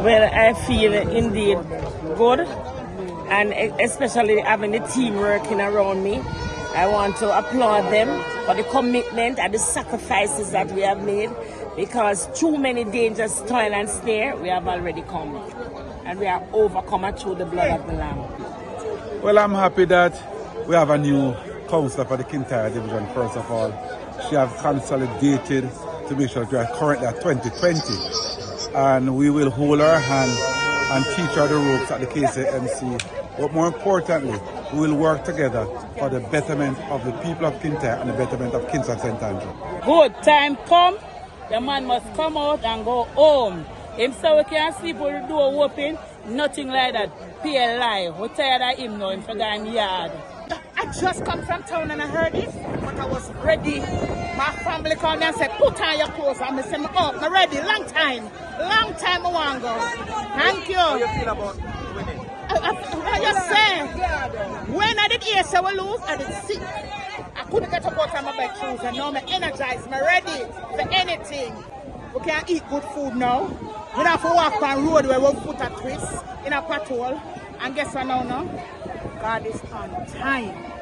Well, I feel indeed good, and especially having the team working around me. I want to applaud them for the commitment and the sacrifices that we have made, because through many dangers, toil and snare, we have already come. And we are overcome through the blood of the Lamb. Well, I'm happy that we have a new councillor for the Kintyre division, first of all. She has consolidated to make sure that we are currently at 2020. And we will hold her hand and teach her the ropes at the KCMC. But more importantly, we will work together for the betterment of the people of Kintyre and the betterment of Kingston St. Andrew. Good time come, the man must come out and go home. Him say we can't sleep with the door open, nothing like that. PLI, we're tired of him now, him for going yard. I just come from town and I heard it, but I was ready. My family called me and said, put on your clothes. And I said, oh, I'm ready, long time I want to go. Thank you. How you feel about winning? I just say, when I did hear say we lose, I did sick. I couldn't get up out of my bed shoes, and now I'm energized, I'm ready for anything. We can eat good food now. We don't have to walk on road where we put a twist in a patrol. And guess what now? God is on time.